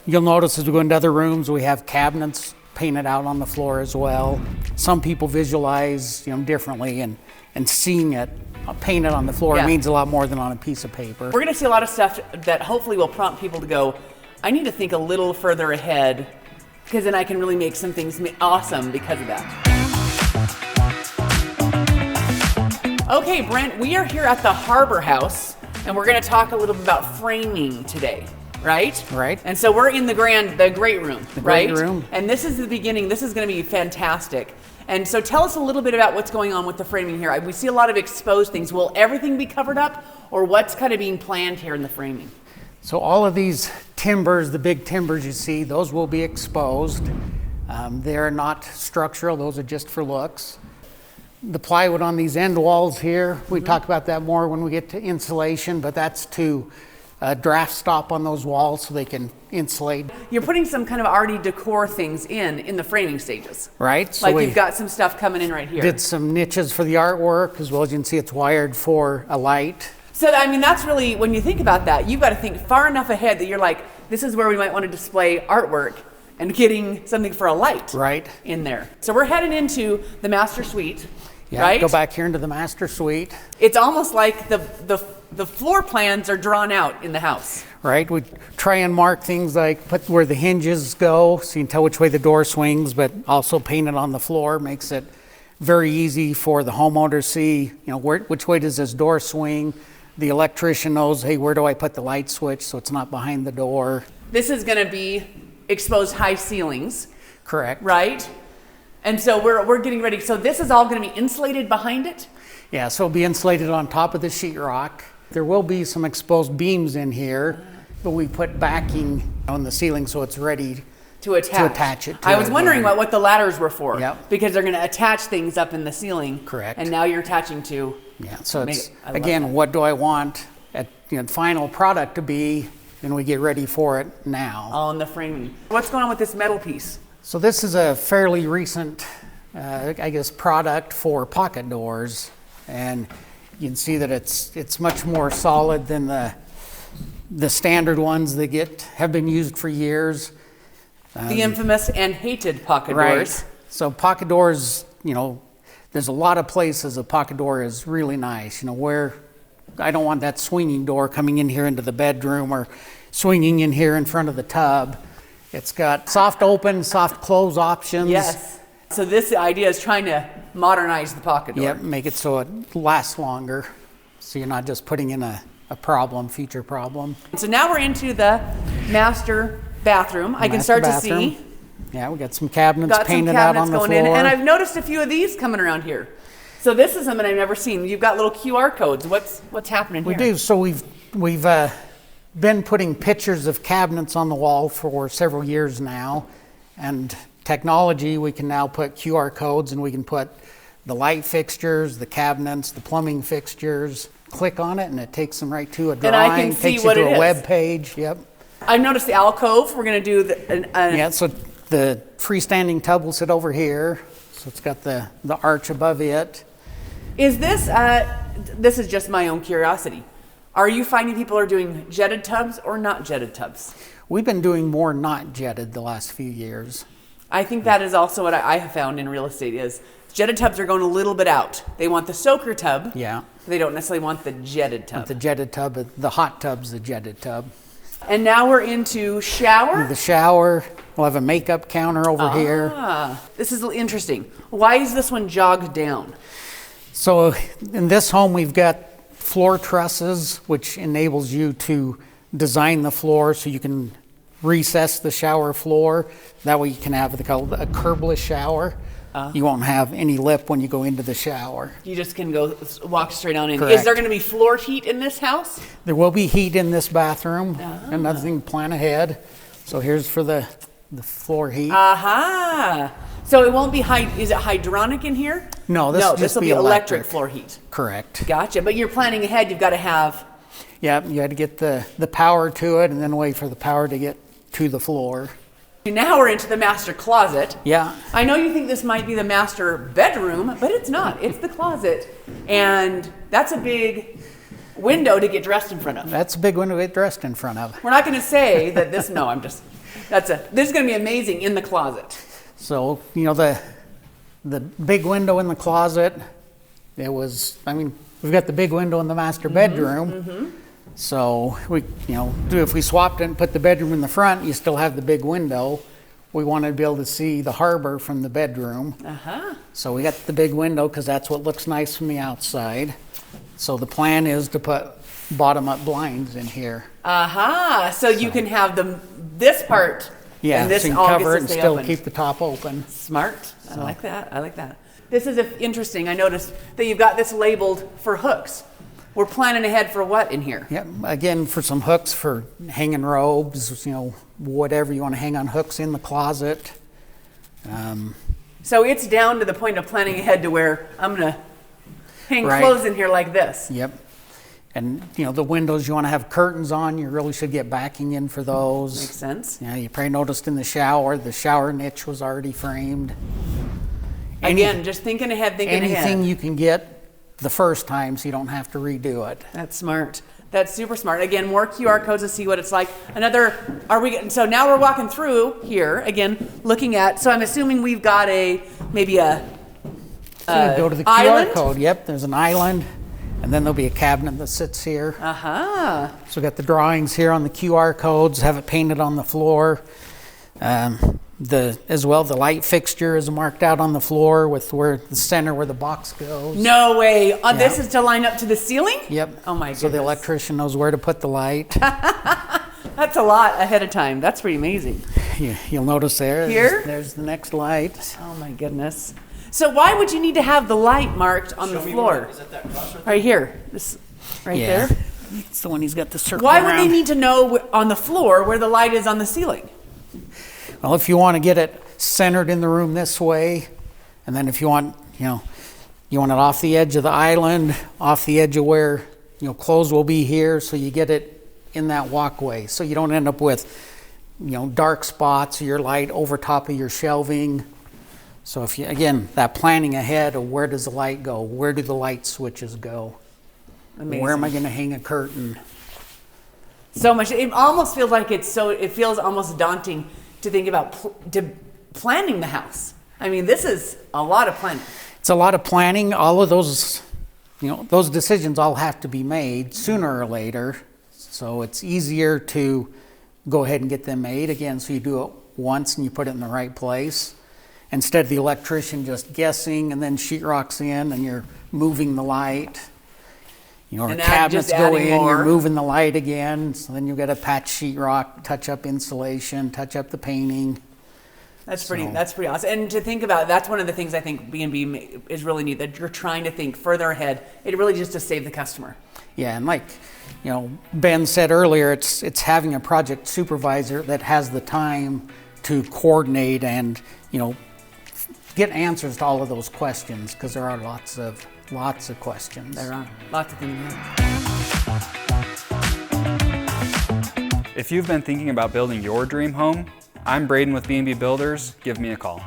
You'll notice as we go into other rooms, we have cabinets painted out on the floor as well. Some people visualize, differently, and seeing it painted on the floor means a lot more than on a piece of paper. We're gonna see a lot of stuff that hopefully will prompt people to go, I need to think a little further ahead, because then I can really make some things awesome because of that. Okay, Brent, we are here at the Harbor House, and we're gonna talk a little bit about framing today. Right? Right. And so we're in the great room, right? Great room. And this is the beginning. This is going to be fantastic. And so tell us a little bit about what's going on with the framing here. We see a lot of exposed things. Will everything be covered up, or what's kind of being planned here in the framing? So all of these timbers, the big timbers you see, those will be exposed. They're not structural. Those are just for looks. The plywood on these end walls here, we talk about that more when we get to insulation, but that's to draft stop on those walls so they can insulate. You're putting some kind of already decor things in the framing stages. Right. So like you've got some stuff coming in right here. Did some niches for the artwork, as well as you can see it's wired for a light. So, I mean, that's really, when you think about that, you've got to think far enough ahead that you're like, this is where we might want to display artwork and getting something for a light in there. So we're heading into the master suite, right? Go back here into the master suite. It's almost like the floor plans are drawn out in the house. Right, we try and mark things like put where the hinges go so you can tell which way the door swings, but also paint it on the floor makes it very easy for the homeowner to see, which way does this door swing. The electrician knows, hey, where do I put the light switch so it's not behind the door. This is going to be exposed high ceilings. Correct. Right? And so we're getting ready. So this is all going to be insulated behind it? Yeah, so it'll be insulated on top of the sheetrock. There will be some exposed beams in here, but we put backing on the ceiling so it's ready to attach it to I was wondering what the ladders were for. Yep. Because they're going to attach things up in the ceiling. Correct. And now you're attaching to. Yeah, so it's, again, what do I want at the final product to be, and we get ready for it now. On the framing. What's going on with this metal piece? So this is a fairly recent, product for pocket doors. And you can see that it's much more solid than the standard ones that have been used for years. The infamous and hated pocket doors. So pocket doors, there's a lot of places a pocket door is really nice. Where I don't want that swinging door coming in here into the bedroom or swinging in here in front of the tub. It's got soft open, soft close options. Yes. So this idea is trying to modernize the pocket door. Yep, make it so it lasts longer. So you're not just putting in a future problem. So now we're into the master bathroom. I can start to see. Yeah, we got some cabinets painted out on the floor. And I've noticed a few of these coming around here. So this is something I've never seen. You've got little QR codes. What's happening here? We do. So we've been putting pictures of cabinets on the wall for several years now, and technology, we can now put QR codes, and we can put the light fixtures, the cabinets, the plumbing fixtures. Click on it, and it takes them right to a drawing. And I can see takes you to a web page. Yep. I've noticed the alcove. We're going to do yeah. So the freestanding tub will sit over here. So it's got the arch above it. Is this? This is just my own curiosity. Are you finding people are doing jetted tubs or not jetted tubs? We've been doing more not jetted the last few years. I think that is also what I have found in real estate is jetted tubs are going a little bit out. They want the soaker tub. Yeah. They don't necessarily want the jetted tub. The jetted tub, the hot tub's the jetted tub. And now we're into shower. The shower. We'll have a makeup counter over here. This is interesting. Why is this one jogged down? So in this home, we've got floor trusses, which enables you to design the floor so you can recess the shower floor. That way you can have a curbless shower. You won't have any lip when you go into the shower. You just can go walk straight on in. Correct. Is there going to be floor heat in this house? There will be heat in this bathroom. Another thing to plan ahead. So here's for the floor heat. So it won't be is it hydronic in here? No, this will be electric floor heat. Correct. Gotcha. But you're planning ahead. You've got to have. Yeah, you had to get the power to it and then wait for the power to get to the floor. Now we're into the master closet. Yeah. I know you think this might be the master bedroom, but it's not. It's the closet. And that's a big window to get dressed in front of. That's a big window to get dressed in front of. We're not going to say that this, no, I'm just. This is going to be amazing in the closet. So, you know, the big window in the closet, we've got the big window in the master bedroom. So if we swapped it and put the bedroom in the front, you still have the big window. We want to be able to see the harbor from the bedroom. So we got the big window because that's what looks nice from the outside. So the plan is to put bottom-up blinds in here. So you can have this part. Yeah, and this so you all can cover it gets and to stay still open. keep the top open. Smart. I like that. This is interesting. I noticed that you've got this labeled for hooks. We're planning ahead for what in here? Yep, again, for some hooks for hanging robes, whatever you want to hang on hooks in the closet. So it's down to the point of planning ahead to where I'm going to hang clothes in here like this. Yep. And, the windows you want to have curtains on, you really should get backing in for those. Makes sense. Yeah, you probably noticed in the shower niche was already framed. Again, just thinking ahead. Anything you can get the first time so you don't have to redo it. That's smart. That's super smart. Again, more QR codes to see what it's like. So now we're walking through here, again, looking at, so I'm assuming we've got maybe a go to the island? QR code. Yep, there's an island. And then there'll be a cabinet that sits here. So we got the drawings here on the QR codes, have it painted on the floor. The light fixture is marked out on the floor with the center where the box goes. No way. This is to line up to the ceiling? Yep. Oh my goodness. So the electrician knows where to put the light. That's a lot ahead of time. That's pretty amazing. You'll notice there's the next light. Oh my goodness. So why would you need to have the light marked on the floor? Is that cross right here. This there. It's the one he's got the circle Why around. would they need to know on the floor where the light is on the ceiling? Well, if you want to get it centered in the room this way, and then if you want, you want it off the edge of the island, off the edge of where, clothes will be here, so you get it in that walkway. So you don't end up with, dark spots or your light over top of your shelving. So that planning ahead of where does the light go? Where do the light switches go? Amazing. Where am I going to hang a curtain? So much. It almost feels like it feels almost daunting to think about planning the house. I mean, this is a lot of planning. It's a lot of planning. All of those, those decisions all have to be made sooner or later. So it's easier to go ahead and get them made again. So you do it once and you put it in the right place. Instead of the electrician just guessing and then sheetrock's in and you're moving the light. Or cabinets go in, you're moving the light again. So then you've got to patch sheetrock, touch up insulation, touch up the painting. That's pretty awesome. And to think about, that's one of the things I think B&B is really neat, that you're trying to think further ahead. It really just to save the customer. Yeah, and like, Ben said earlier, it's having a project supervisor that has the time to coordinate and, get answers to all of those questions, because there are lots of questions. There are lots of things. If you've been thinking about building your dream home, I'm Braden with B&B Builders. Give me a call.